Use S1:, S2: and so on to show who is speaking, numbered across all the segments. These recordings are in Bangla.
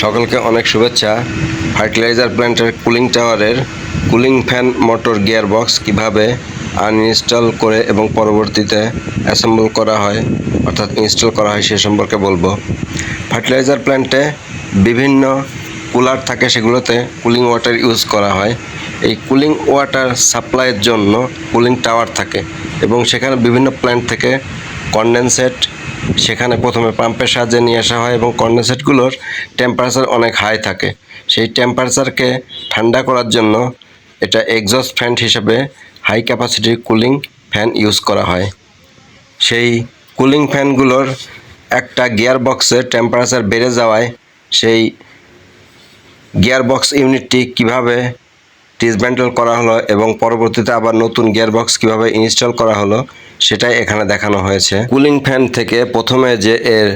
S1: সকলকে অনেক শুভেচ্ছা। ফার্টিলাইজার প্ল্যান্টের কুলিং টাওয়ারের cooling fan motor gear box কীভাবে আনইনস্টল করে এবং পরবর্তীতে অ্যাসেম্বল করা হয় অর্থাৎ ইনস্টল করা হয় সে সম্পর্কে বলবো। ফার্টিলাইজার প্ল্যান্টে বিভিন্ন কুলার থাকে, সেগুলোতে কুলিং ওয়াটার ইউজ করা হয়। এই কুলিং ওয়াটার সাপ্লাইয়ের জন্য কুলিং টাওয়ার থাকে এবং সেখানে বিভিন্ন প্ল্যান্ট থেকে কনডেনসেট সেখানে প্রথমে পাম্পের সাহায্যে নিয়ে আসা হয় এবং কনডেনসেটগুলোর টেম্পারেচার অনেক হাই থাকে। সেই টেম্পারেচারকে ঠান্ডা করার জন্য এটা এক্সস্ট ফ্যান হিসেবে হাই ক্যাপাসিটির কুলিং ফ্যান ইউজ করা হয়। সেই কুলিং ফ্যানগুলোর একটা গিয়ার বক্সের টেম্পারেচার বেড়ে যাওয়ায় সেই গিয়ারবক্স ইউনিটটি কিভাবে ডিসম্যান্টল করা হলো এবং পরবর্তীতে আবার নতুন গিয়ারবক্স কিভাবে ইনস্টল করা হলো সেটাই এখানে দেখানো হয়েছে। কুলিং ফ্যান থেকে প্রথমে যে এর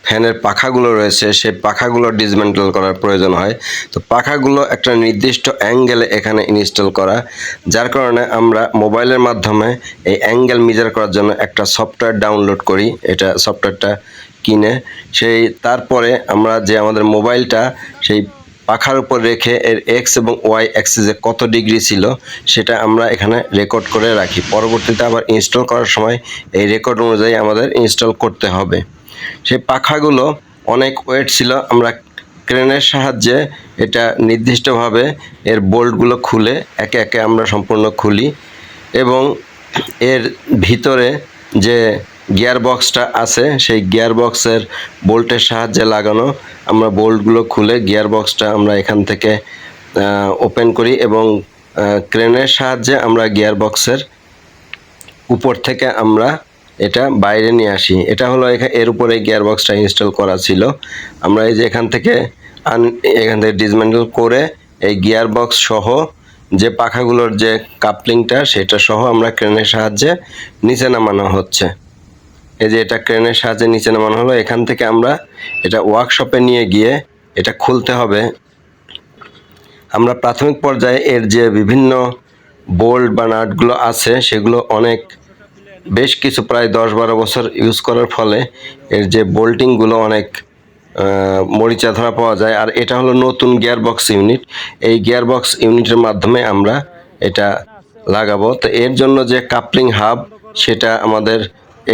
S1: ফ্যানের পাখাগুলো রয়েছে সেই পাখাগুলো ডিসম্যান্টল করার প্রয়োজন হয়। তো পাখাগুলো একটা নির্দিষ্ট অ্যাঙ্গেলে এখানে ইনস্টল করা, যার কারণে আমরা মোবাইলের মাধ্যমে এই অ্যাঙ্গেল মেজার করার জন্য একটা সফটওয়্যার ডাউনলোড করি। এটা সফটওয়্যারটা কিনে তারপরে আমরা যে আমাদের মোবাইলটা সেই পাখার উপর রেখে এর এক্স এবং ওয়াই অ্যাক্সিসে কত ডিগ্রি ছিল সেটা আমরা এখানে রেকর্ড করে রাখি। পরবর্তীতে আবার ইনস্টল করার সময় এই রেকর্ড অনুযায়ী আমাদের ইনস্টল করতে হবে। সেই পাখাগুলো অনেক ওয়েট ছিল, আমরা ক্রেনের সাহায্যে এটা নির্দিষ্টভাবে এর বোল্টগুলো খুলে একে একে আমরা সম্পূর্ণ খুলি এবং এর ভিতরে যে গিয়ার বক্সটা আছে সেই গিয়ার বক্সের বোল্টের সাহায্যে লাগানো আমরা বোল্টগুলো খুলে গিয়ার বক্সটা আমরা এখান থেকে ওপেন করি এবং ক্রেনের সাহায্যে আমরা গিয়ার বক্সের উপর থেকে আমরা এটা বাইরে নিয়ে আসি। এটা হলো এর উপরে গিয়ার বক্সটা ইনস্টল করা ছিল। আমরা এই যে এখান থেকে ডিসমেন্টল করে এই গিয়ার বক্স সহ যে পাখাগুলোর যে কাপলিংটা সেটা সহ আমরা ক্রেনের সাহায্যে নিচে নামানো হচ্ছে। এই যে এটা ক্রেনের সাহায্যে নিচে নামানো হলো। এখান থেকে আমরা এটা ওয়ার্কশপে নিয়ে গিয়ে এটা খুলতে হবে। আমরা প্রাথমিক পর্যায়ে এর যে বিভিন্ন বোল্ট বা নাটগুলো আছে সেগুলো বেশ কিছু প্রায় 10-12 বছর ইউজ করার ফলে এর যে বোল্টিংগুলো অনেক মরিচা ধরা পাওয়া যায়। আর এটা হলো নতুন গিয়ারবক্স ইউনিট। এই গিয়ারবক্স ইউনিটের মাধ্যমে আমরা এটা লাগাবো। তো এর জন্য যে কাপলিং হাব সেটা আমাদের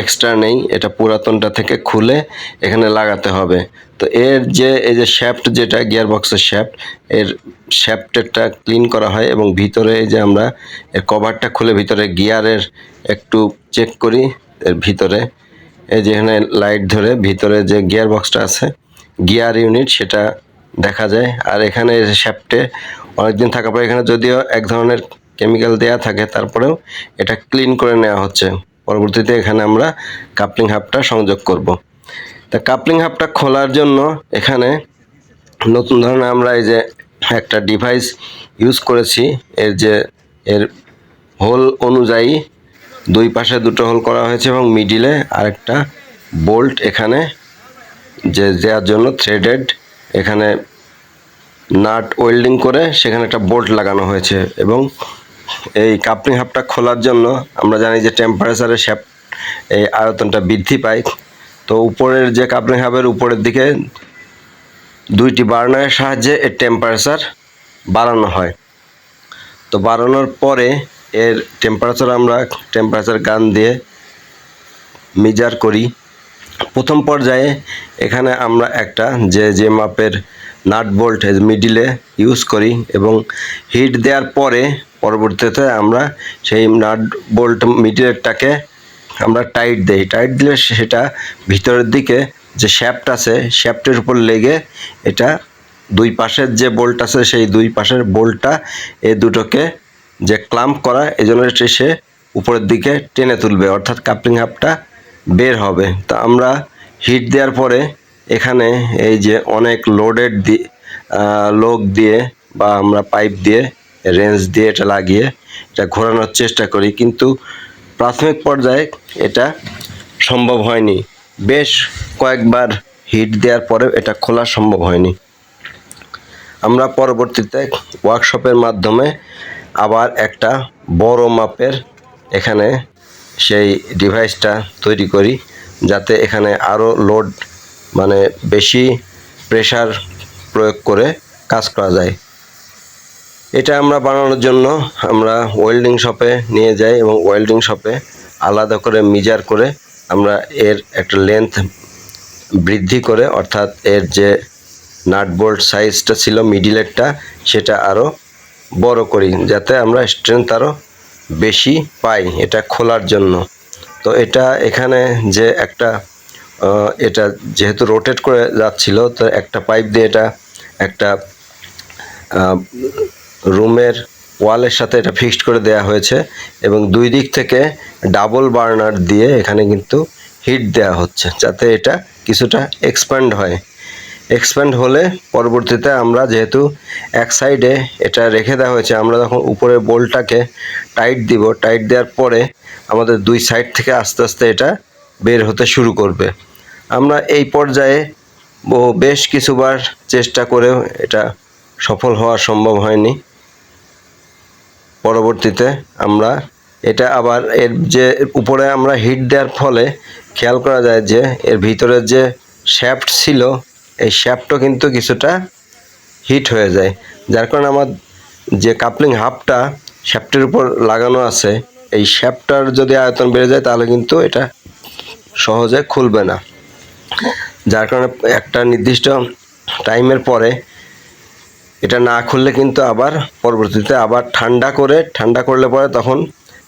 S1: এক্সট্রা নেই, এটা পুরাতনটা থেকে খুলে এখানে লাগাতে হবে। তো এর যে এই যে শ্যাফট, যেটা গিয়ারবক্সের শ্যাফট, এর শ্যাফটেরটা ক্লিন করা হয় এবং ভিতরে এই যে আমরা এর কভারটা খুলে ভিতরে গিয়ারের একটু চেক করি। এর ভিতরে এই যে এখানে লাইট ধরে ভিতরে যে গিয়ার বক্সটা আছে গিয়ার ইউনিট সেটা দেখা যায়। আর এখানে শ্যাফটে অনেকদিন থাকার পর এখানে যদিও এক ধরনের কেমিক্যাল দেয়া থাকে তারপরেও এটা ক্লিন করে নেওয়া হচ্ছে। পরবর্তীতে এখানে আমরা কাপলিং হাবটা সংযোগ করব। তা কাপলিং হাবটা খোলার জন্য এখানে নতুন ধরনের আমরা এই যে একটা ডিভাইস ইউজ করেছি। এর হোল অনুযায়ী দুই পাশে দুটো হোল করা হয়েছে এবং মিডিলে আরেকটা বোল্ট এখানে যে দেওয়ার জন্য থ্রেডেড এখানে নাট ওয়েল্ডিং করে সেখানে একটা বোল্ট লাগানো হয়েছে। এবং এই কাপলিং হাবটা খোলার জন্য আমরা জানি যে টেম্পারেচারের এই আয়তনটা বৃদ্ধি পায়। তো উপরের যে কাপলিং হাবের উপরের দিকে দুইটি বার্নারের সাহায্যে এর টেম্পারেচার বাড়ানো হয়। তো বাড়ানোর পরে এর আমরা টেম্পারেচার গান দিয়ে মেজার করি। প্রথম পর্যায়ে এখানে আমরা একটা যে মাপের নাট বোল্ট মিডিলে ইউজ করি এবং হিট দেওয়ার পরে পরবর্তীতে আমরা সেই নাট বোল্ট মিডিলেরটাকে আমরা টাইট দিই। টাইট দিলে সেটা ভিতরের দিকে যে শ্যাফট আছে শ্যাফটের উপর লেগে এটা দুই পাশের যে বোল্ট আছে সেই দুই পাশের বোল্টটা এই দুটোকে যে ক্লাম্প করা এই জন্য সে উপরের দিকে টেনে তুলবে, অর্থাৎ কাপলিং হাবটা বের হবে। তা আমরা হিট দেওয়ার পরে এখানে এই যে অনেক লোডেড লোক দিয়ে বা আমরা পাইপ দিয়ে রেঞ্জ দিয়ে এটা লাগিয়ে এটা ঘোরানোর চেষ্টা করি, কিন্তু প্রাথমিক পর্যায়ে এটা সম্ভব হয়নি। বেশ কয়েকবার হিট দেওয়ার পরেও এটা খোলা সম্ভব হয়নি। আমরা পরবর্তীতে ওয়ার্কশপের মাধ্যমে আবার একটা বড় মাপের এখানে সেই ডিভাইসটা তৈরি করি যাতে এখানে আরও লোড বেশি প্রেসার প্রয়োগ করে কাজ করা যায়। এটা আমরা বানানোর জন্য আমরা ওয়েল্ডিং শপে নিয়ে যাই এবং ওয়েল্ডিং শপে আলাদা করে মিজার করে আমরা এর একটা লেন্থ বৃদ্ধি করে, অর্থাৎ এর যে নাট বোল্ট সাইজটা ছিল মিডিলেরটা সেটা আরও বড় করি, যাতে আমরা স্ট্রেংথ আরও বেশি পাই এটা খোলার জন্য। তো এটা এখানে যে একটা এটা যেহেতু রোটেট করে যাচ্ছিল, তো একটা পাইপ দিয়ে এটা একটা রুমের ওয়ালের সাথে এটা ফিক্সড করে দেয়া হয়েছে এবং দুই দিক থেকে ডাবল বার্নার দিয়ে এখানে কিন্তু হিট দেয়া হচ্ছে, যাতে এটা কিছুটা এক্সপ্যান্ড হয়। এক্সপ্যান্ড হলে পরবর্তীতে আমরা যেহেতু এক সাইডে এটা রেখে দেওয়া হয়েছে, আমরা যখন উপরের বোল্টটাকে টাইট দিব, টাইট দেওয়ার পরে আমাদের দুই সাইড থেকে আস্তে আস্তে এটা বের হতে শুরু করবে। আমরা এই পর্যায়ে বেশ কিছুবার চেষ্টা করেও এটা সফল হওয়া সম্ভব হয়নি। পরবর্তীতে আমরা এটা আবার এর যে উপরে আমরা হিট দেওয়ার ফলে খেয়াল করা যায় যে এর ভিতরের যে শ্যাফট ছিল এই শ্যাফটও কিন্তু কিছুটা হিট হয়ে যায়, যার কারণে আমার যে কাপলিং হাবটা শ্যাফটের উপর লাগানো আছে, এই শ্যাফটার যদি আয়তন বেড়ে যায় তাহলে কিন্তু এটা সহজে খুলবে না, যার কারণে একটা নির্দিষ্ট টাইমের পরে এটা না খুললে কিন্তু আবার পরবর্তীতে আবার ঠান্ডা করলে পরে তখন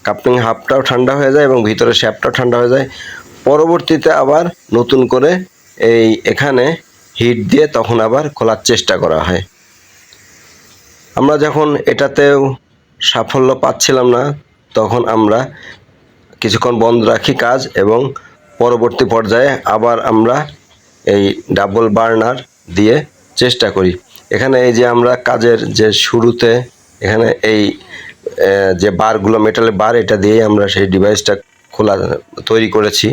S1: কাপলিং হাবটাও ঠান্ডা হয়ে যায় এবং ভিতরে শ্যাফটটাও ঠান্ডা হয়ে যায়। পরবর্তীতে আবার নতুন করে এখানে হিট দিয়ে তখন আবার খোলার চেষ্টা করা হয়। আমরা যখন এটাতেও সাফল্য পাচ্ছিলাম না, তখন আমরা কিছুক্ষণ বন্ধ রাখি কাজ এবং পরবর্তী পর্যায়ে আবার আমরা এই ডাবল বার্নার দিয়ে চেষ্টা করি। এখানে এই যে আমরা কাজের যে শুরুতে এখানে এই যে বারগুলো মেটালের বার, এটা দিয়েই আমরা সেই ডিভাইসটা তৈরি করেছি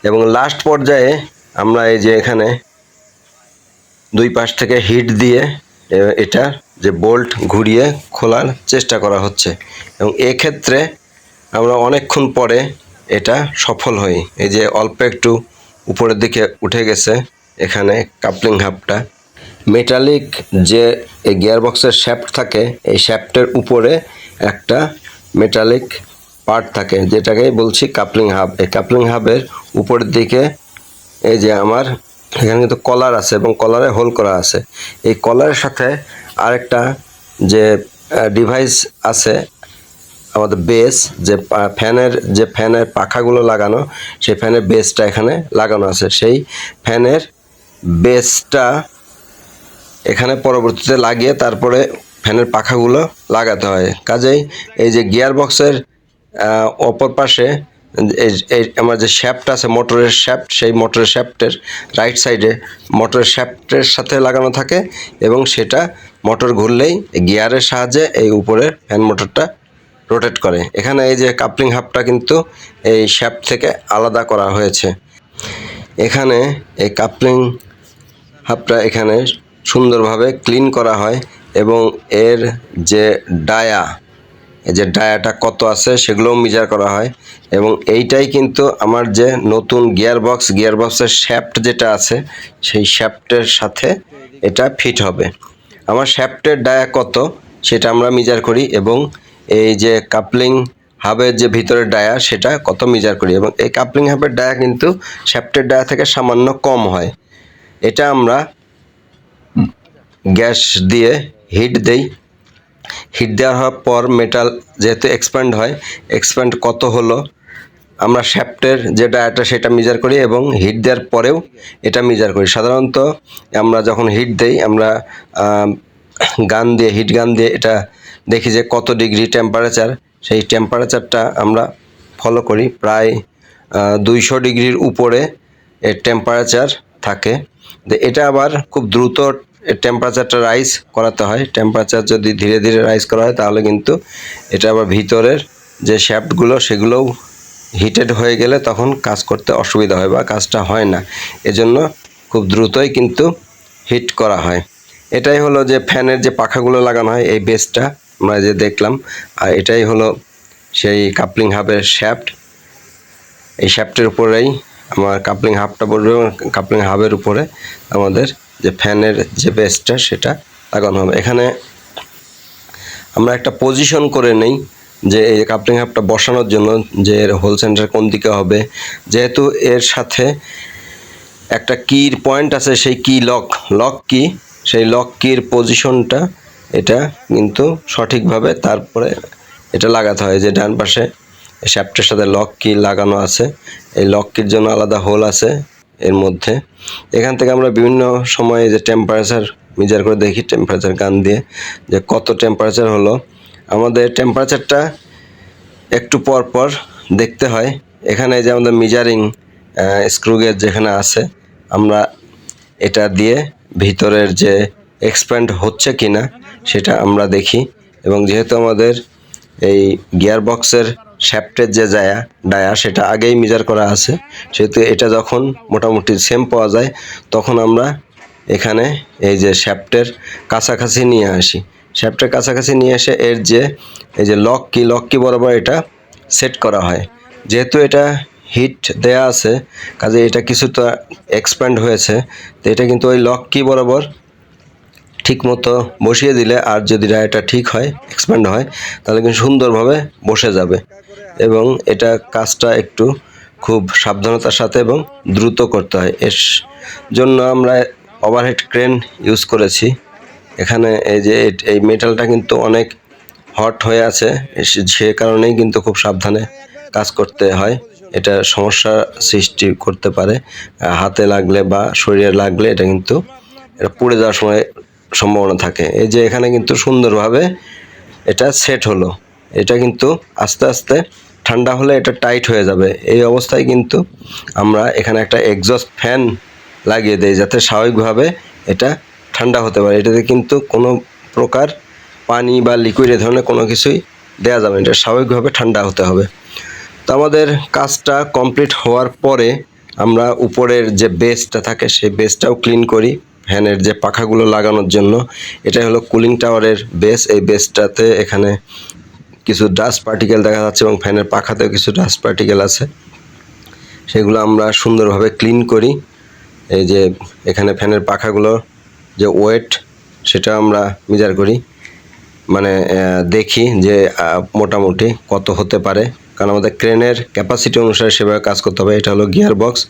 S1: এবং লাস্ট পর্যায়ে আমরা এই যে এখানে দুই পাশ থেকে হিট দিয়ে এটা যে বোল্ট ঘুরিয়ে খোলার চেষ্টা করা হচ্ছে এবং এক্ষেত্রে আমরা অনেকক্ষণ পরে এটা সফল হই। এই যে অল্প একটু উপরের দিকে উঠে গেছে এখানে কাপলিং হাবটা। মেটালিক যে এই গিয়ারবক্সের শ্যাফট থাকে, এই শ্যাফটের উপরে একটা মেটালিক পার্ট থাকে যেটাকে বলছি কাপলিং হাব। এই কাপলিং হাবের উপরের দিকে এই যে আমার এখানে কিন্তু কলার আছে এবং কলারে হোল করা আছে। এই কলারের সাথে আরেকটা যে ডিভাইস আছে আমাদের বেস, যে ফ্যানের পাখাগুলো লাগানো, সেই ফ্যানের বেসটা এখানে লাগানো আছে। সেই ফ্যানের বেসটা এখানে পরবর্তীতে লাগিয়ে তারপরে ফ্যানের পাখাগুলো লাগাতে হয়। কাজেই এই যে গিয়ারবক্সের অপর পাশে এই আমার যে শ্যাফট আছে মোটরের শ্যাফট, সেই মোটরের শ্যাফটের রাইট সাইডে মোটরের শ্যাফটের সাথে লাগানো থাকে এবং সেটা মোটর ঘুরলেই গিয়ারের সাহায্যে এই উপরের ফ্যান মোটরটা রোটেট করে। এখানে এই যে কাপলিং হাবটা কিন্তু এই শ্যাফট থেকে আলাদা করা হয়েছে। এখানে এই কাপলিং হাবটা এখানে সুন্দরভাবে ক্লিন করা হয় এবং এর যে ডায়াটা কত আছে সেগুলোও মেজার করা হয় এবং এইটাই কিন্তু আমার যে নতুন গিয়ারবক্সের শ্যাফট যেটা আছে সেই শ্যাফটের সাথে এটা ফিট হবে। আমার শ্যাফটের ডায়া কত সেটা আমরা মেজার করি এবং এই যে কাপলিং হাবের যে ভিতরের ডায়া সেটা কত মেজার করি এবং এই কাপলিং হাবের ডায়া কিন্তু শ্যাফটের ডায়া থেকে সামান্য কম হয়। এটা আমরা গ্যাস দিয়ে হিট দেই। হিট দেওয়ার পর মেটাল যেহেতু এক্সপ্যান্ড কত হলো আমরা শ্যাফটের যে ডায়াটা সেটা মেজার করি এবং হিট দেওয়ার পরেও এটা মেজার করি। সাধারণত আমরা যখন হিট দেই আমরা হিট গান দিয়ে এটা দেখি যে কত ডিগ্রি টেম্পারেচার, সেই টেম্পারেচারটা আমরা ফলো করি। প্রায় 200 ডিগ্রির উপরে এর টেম্পারেচার থাকে। এটা আবার খুব দ্রুত টেম্পারেচারটা রাইজ করাতে হয়। টেম্পারেচার যদি ধীরে ধীরে রাইজ করা হয় তাহলে কিন্তু এটা আবার ভিতরের যে শ্যাফটগুলো সেগুলোও হিটেড হয়ে গেলে তখন কাজ করতে অসুবিধা হয় বা কাজটা হয় না। এজন্য খুব দ্রুতই কিন্তু হিট করা হয়। এটাই হলো যে ফ্যানের যে পাখাগুলো লাগানো হয় এই বেসটা আমরা যে দেখলাম, আর এটাই হলো সেই কাপলিং হাবের শ্যাফট। এই শ্যাফটের উপরেই আমার কাপলিং হাবটা বলবে এবং কাপলিং হাবের উপরে আমাদের যে ফ্যানের যে বেসটা সেটা লাগানো হবে। এখানে আমরা একটা পজিশন করে নেই যে এই কাপলিং হাবটা বসানোর জন্য যে এর হোল সেন্টার কোন দিকে হবে। যেহেতু এর সাথে একটা কির পয়েন্ট আছে, সেই কি লক কি, সেই লক কির পজিশনটা এটা কিন্তু সঠিকভাবে তারপরে এটা লাগাতে হয়। যে ডান পাশে শ্যাফটের সাথে লক কি লাগানো আছে, এই লক কির জন্য আলাদা হোল আছে এর মধ্যে। এখান থেকে আমরা বিভিন্ন সময়ে যে টেম্পারেচার মেজার করে দেখি, টেম্পারেচার গান দিয়ে যে কত টেম্পারেচার হলো। আমাদের টেম্পারেচারটা একটু পর পর দেখতে হয়। এখানে যে আমাদের মেজারিং স্ক্রু গেজ যেখানে আছে, আমরা এটা দিয়ে ভিতরের যে এক্সপ্যান্ড হচ্ছে কিনা সেটা আমরা দেখি। এবং যেহেতু আমাদের এই গিয়ার বক্সের শ্যাফটের যে ডায়া সেটা আগেই মেজার করা আছে, সেহেতু এটা যখন মোটামুটি সেম পাওয়া যায় তখন আমরা এখানে এই যে শ্যাফটের কাছাকাছি নিয়ে আসি। শ্যাফটের কাছাকাছি নিয়ে এসে এর যে এই যে লক কি বরাবর এটা সেট করা হয়। যেহেতু এটা হিট দেয়া আছে, কাজে এটা কিছুটা এক্সপ্যান্ড হয়েছে, তো এটা কিন্তু ওই লক কি বরাবর ঠিক মতো বসিয়ে দিলে, আর যদি ডায়াটা ঠিক হয়, এক্সপ্যান্ড হয়, তাহলে কিন্তু সুন্দরভাবে বসে যাবে। এবং এটা কাজটা একটু খুব সাবধানতার সাথে এবং দ্রুত করতে হয়। এর জন্য আমরা ওভারহেড ক্রেন ইউজ করেছি। এখানে এই যে এই মেটালটা কিন্তু অনেক হট হয়ে আছে, সে কারণেই কিন্তু খুব সাবধানে কাজ করতে হয়। এটা সমস্যা সৃষ্টি করতে পারে, হাতে লাগলে বা শরীরে লাগলে এটা কিন্তু এটা পুড়ে যাওয়ার সময় সম্ভাবনা থাকে। এই যে এখানে কিন্তু সুন্দরভাবে এটা সেট হলো। এটা কিন্তু আস্তে আস্তে ঠান্ডা হলে এটা টাইট হয়ে যাবে। এই অবস্থায় কিন্তু আমরা এখানে একটা এক্সস্ট ফ্যান লাগিয়ে দেই যাতে স্বাভাবিকভাবে এটা ঠান্ডা হতে পারে। এটাতে কিন্তু কোনো প্রকার পানি বা লিকুইড এ ধরনের কোনো কিছুই দেওয়া যাবে না, এটা স্বাভাবিকভাবে ঠান্ডা হতে হবে। তো আমাদের কাজটা কমপ্লিট হওয়ার পরে আমরা উপরের যে বেসটা থাকে সেই বেসটাও ক্লিন করি ফ্যানের যে পাখাগুলো লাগানোর জন্য। এটা হলো কুলিং টাওয়ারের বেস। এই বেসটাতে এখানে কিছু ডাস্ট পার্টিকেল দেখা যাচ্ছে এবং ফ্যানের পাখাতেও কিছু ডাস্ট পার্টিকেল আছে, সেগুলো আমরা সুন্দরভাবে ক্লিন করি। এই যে এখানে ফ্যানের পাখাগুলো যে ওয়েট সেটা আমরা মেজার করি, মানে দেখি যে মোটামুটি কত হতে পারে, কারণ আমাদের ক্রেনের ক্যাপাসিটি অনুসারে সেভাবে কাজ করতে হবে। এটা হলো গিয়ার বক্স।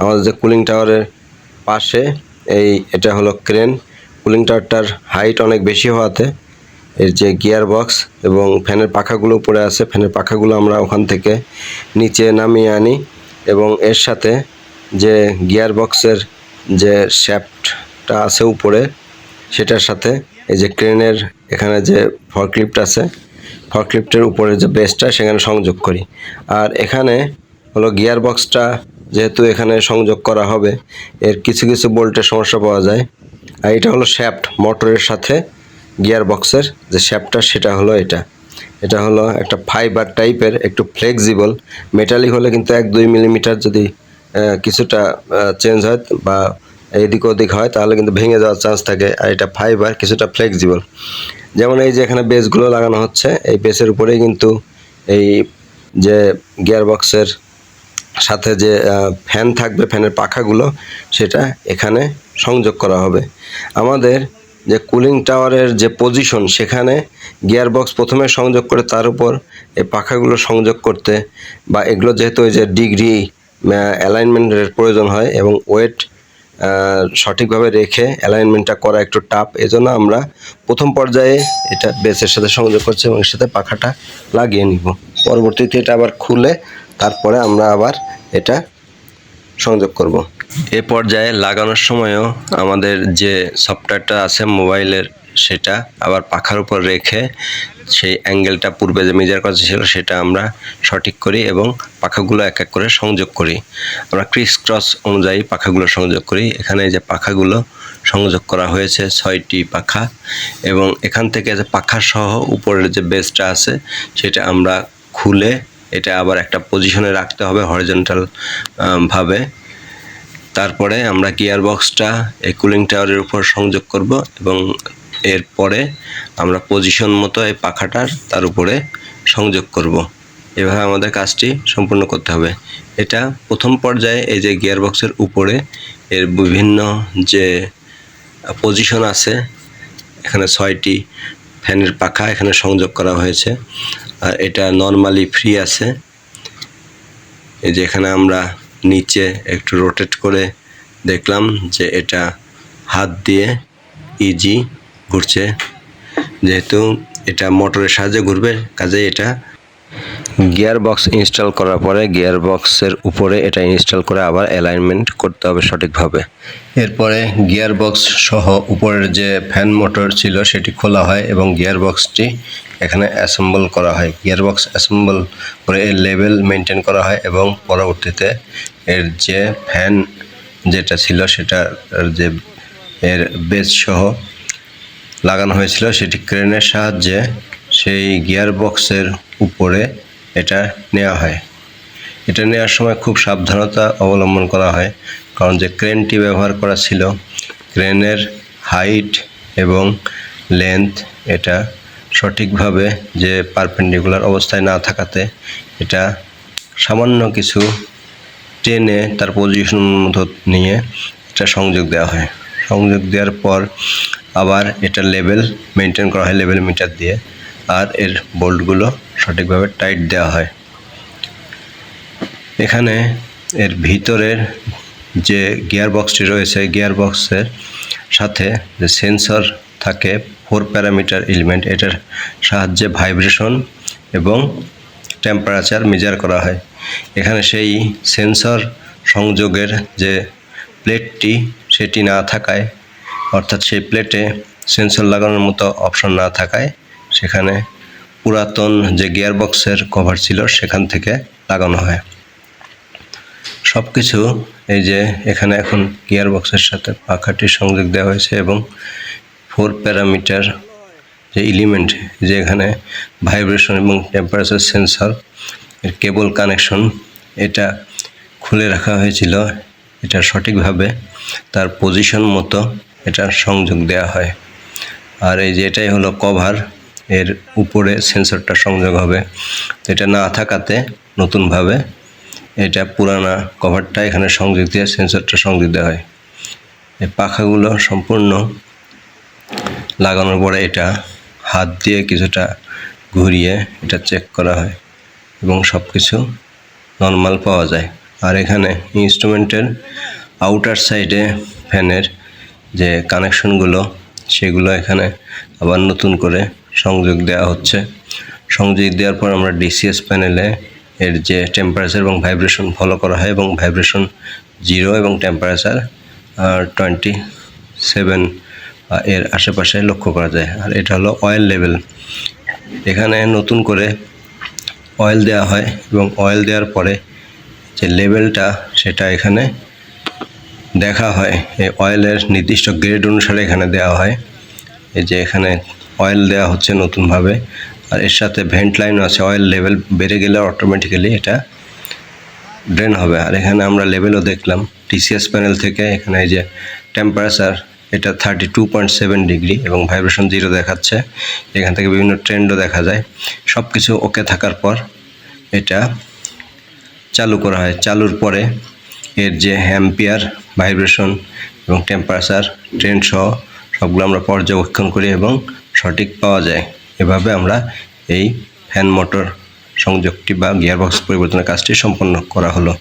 S1: আমাদের যে কুলিং টাওয়ারের পাশে এটা হলো ক্রেন। কুলিং টাওয়ারটার হাইট অনেক বেশি হওয়াতে এর যে গিয়ার বক্স এবং ফ্যানের পাখাগুলো উপরে আছে, ফ্যানের পাখাগুলো আমরা ওখান থেকে নিচে নামিয়ে আনি এবং এর সাথে যে গিয়ার বক্সের যে শ্যাফটটা আছে উপরে, সেটার সাথে এই যে ক্রেনের এখানে যে ফরক্লিফট আছে, ফরক্লিফটের উপরে যে বেসটা সেখানে সংযোগ করি। আর এখানে হলো গিয়ার বক্সটা যেহেতু এখানে সংযোগ করা হবে, এর কিছু কিছু বোল্টের সমস্যা পাওয়া যায়। আর এটা হলো শ্যাফট, মোটরের সাথে গিয়ার বক্সের যে শ্যাফটটা সেটা হলো এটা হলো একটা ফাইবার টাইপের, একটু ফ্লেক্সিবল। মেটালিক হলে কিন্তু 1-2 মিলিমিটার যদি কিছুটা চেঞ্জ হয় বা এদিক ওদিক হয় তাহলে কিন্তু ভেঙে যাওয়ার চান্স থাকে। আর এটা ফাইবার, কিছুটা ফ্লেক্সিবল। যেমন এই যে এখানে বেসগুলো লাগানো হচ্ছে, এই বেসের উপরেই কিন্তু এই যে গিয়ার বক্সের সাথে যে ফ্যান থাকবে, ফ্যানের পাখাগুলো সেটা এখানে সংযোগ করা হবে। আমাদের যে কুলিং টাওয়ারের যে পজিশন, সেখানে গিয়ার বক্স প্রথমে সংযোগ করে তার উপর এই পাখাগুলো সংযোগ করতে, বা এগুলো যেহেতু ওই যে ডিগ্রি অ্যালাইনমেন্টের প্রয়োজন হয় এবং ওয়েট সঠিকভাবে রেখে অ্যালাইনমেন্টটা করা একটু টাফ, এজন্য আমরা প্রথম পর্যায়ে এটা বেসের সাথে সংযোগ করছি এবং এর সাথে পাখাটা লাগিয়ে নিব। পরবর্তীতে এটা আবার খুলে তারপরে আমরা আবার এটা সংযোগ করব। এ পর্যায়ে লাগানোর সময়ও আমাদের যে সফটওয়্যারটা আছে মোবাইলের, সেটা আবার পাখার উপর রেখে সেই অ্যাঙ্গেলটা পূর্বে যে মেজার করা ছিল সেটা আমরা সঠিক করি এবং পাখাগুলো এক এক করে সংযোগ করি। আমরা ক্রিস ক্রস অনুযায়ী পাখাগুলো সংযোগ করি। এখানে যে পাখাগুলো সংযোগ করা হয়েছে 6টি পাখা, এবং এখান থেকে যে পাখা সহ উপরের যে বেসটা আছে সেটা আমরা খুলে এটা আবার একটা পজিশনে রাখতে হবে হরিজন্টাল ভাবে। তারপরে আমরা গিয়ার বক্সটা এই কুলিং টাওয়ারের উপর সংযোগ করব এবং এরপরে আমরা পজিশন মতো এই পাখাটার তার উপরে সংযোগ করব। এভাবে আমাদের কাজটি সম্পূর্ণ করতে হবে। এটা প্রথম পর্যায়ে এই যে গিয়ার বক্সের উপরে এর বিভিন্ন যে পজিশন আছে। এখানে 6টি ফ্যানের পাখা এখানে সংযোগ করা হয়েছে, আর এটা নরমালি ফ্রি আছে। এই যে এখানে আমরা নিচে একটু রোটেট করে দেখলাম যে এটা হাত দিয়ে ইজি ঘুরছে, যেহেতু এটা মোটরের সাহায্যে ঘুরবে, কাজে এটা গিয়ার বক্স ইনস্টল করার পরে গিয়ার বক্সের উপরে এটা ইনস্টল করে আবার অ্যালাইনমেন্ট করতে হবে সঠিকভাবে। এরপরে গিয়ার বক্স সহ উপরের যে ফ্যান মোটর ছিল সেটি খোলা হয় এবং গিয়ার বক্সটি এখানে অ্যাসেম্বল করা হয়। গিয়ার বক্স অ্যাসেম্বল করে এর লেভেল মেনটেন করা হয় এবং পরবর্তীতে এর যে ফ্যান যেটা ছিল সেটার যে এর বেস সহ লাগানো হয়েছিল সেটি ক্রেনের সাহায্যে সেই গিয়ার বক্সের উপরে এটা নেওয়া হয়। এটা নেওয়ার সময় খুব সাবধানতা অবলম্বন করা হয়, কারণ যে ক্রেনটি ব্যবহার করা ছিল ক্রেনের হাইট এবং লেন্থ এটা সঠিকভাবে যে পারপেন্ডিকুলার অবস্থায় না থাকাতে এটা সামান্য কিছু টেনে তার পজিশন মতো নিয়ে এটা সংযোগ দেওয়া হয়। সংযোগ দেওয়ার পর আবার এটা লেভেল মেনটেন করা হয় লেভেল মিটার দিয়ে, আর এর বোল্টগুলো সঠিকভাবে টাইট দেওয়া হয়। এখানে এর ভিতরের যে গিয়ার বক্সটি রয়েছে, গিয়ার বক্সের সাথে যে সেন্সর থাকে 4 প্যারামিটার এলিমেন্ট, এটার সাহায্যে ভাইব্রেশন এবং টেম্পারেচার মেজার করা হয়। এখানে সেই সেন্সর সংযোগের যে প্লেটটি সেটি না থাকায়, অর্থাৎ সেই প্লেটে সেন্সর লাগানোর মতো অপশন না থাকায় সেখানে পুরাতন যে গিয়ার বক্সের কভার ছিল সেখান থেকে লাগানো হয়। সব কিছু এই যে এখানে এখন গিয়ার বক্সের সাথে পাখাটি সংযোগ দেওয়া হয়েছে এবং 4 প্যারামিটার যে এলিমেন্ট, যে এখানে ভাইব্রেশন এবং টেম্পারেচার সেন্সর এর কেবল কানেকশন এটা খুলে রাখা হয়েছিল। এটা সঠিকভাবে তার পজিশন মতো এটা সংযোগ দেওয়া হয়। আর এই যে এটাই হলো কভার, এর উপরে সেন্সরটা সংযোগ হবে। তো এটা না থাকাতে নতুনভাবে এটা পুরানা কভারটা এখানে সংযোগ দিয়ে সেন্সরটা সংযোগ দেওয়া হয়। এই পাখাগুলো সম্পূর্ণ লাগানোর পরে এটা হাত দিয়ে কিছুটা ঘুরিয়ে এটা চেক করা হয় এবং সব কিছু নর্মাল পাওয়া যায়। আর এখানে ইনস্ট্রুমেন্টের আউটার সাইডে ফ্যানের যে কানেকশনগুলো সেগুলো এখানে আবার নতুন করে সংযোগ দেওয়া হচ্ছে। সংযোগ দেওয়ার পর আমরা ডিসিএস প্যানেলে এর যে টেম্পারেচার এবং ভাইব্রেশন ফলো করা হয় এবং ভাইব্রেশন 0 এবং টেম্পারেচার 27 এর আশেপাশে লক্ষ্য করা যায়। আর এটা হলো অয়েল লেভেল। এখানে নতুন করে অয়েল দেওয়া হয় এবং অয়েল দেওয়ার পরে যে লেভেলটা সেটা এখানে দেখা হয়। এই অয়েলের নির্দিষ্ট গ্রেড অনুসারে এখানে দেওয়া হয়। এই যে এখানে অয়েল দেওয়া হচ্ছে নতুনভাবে, আর এর সাথে ভেন্ট লাইনও আছে। অয়েল লেভেল বেড়ে গেলে অটোমেটিক্যালি এটা ড্রেন হবে। আর এখানে আমরা লেভেলও দেখলাম টিসিএস প্যানেল থেকে। এখানে এই যে টেম্পারেচার এটা 32.7 ডিগ্রি এবং ভাইব্রেশন 0 দেখাচ্ছে। এখান থেকে বিভিন্ন ট্রেন্ডও দেখা যায়। সব কিছু ওকে থাকার পর এটা চালু করা হয়। চালুর পরে এর যে অ্যাম্পিয়ার, ভাইব্রেশন এবং টেম্পারেচার ট্রেন্ড সহ সবগুলো আমরা পর্যবেক্ষণ করি এবং সঠিক পাওয়া যায়। এভাবে আমরা এই ফ্যান মোটর সংযোগটি বা গিয়ারবক্স পরিবর্তনের কাজটি সম্পন্ন করা হলো।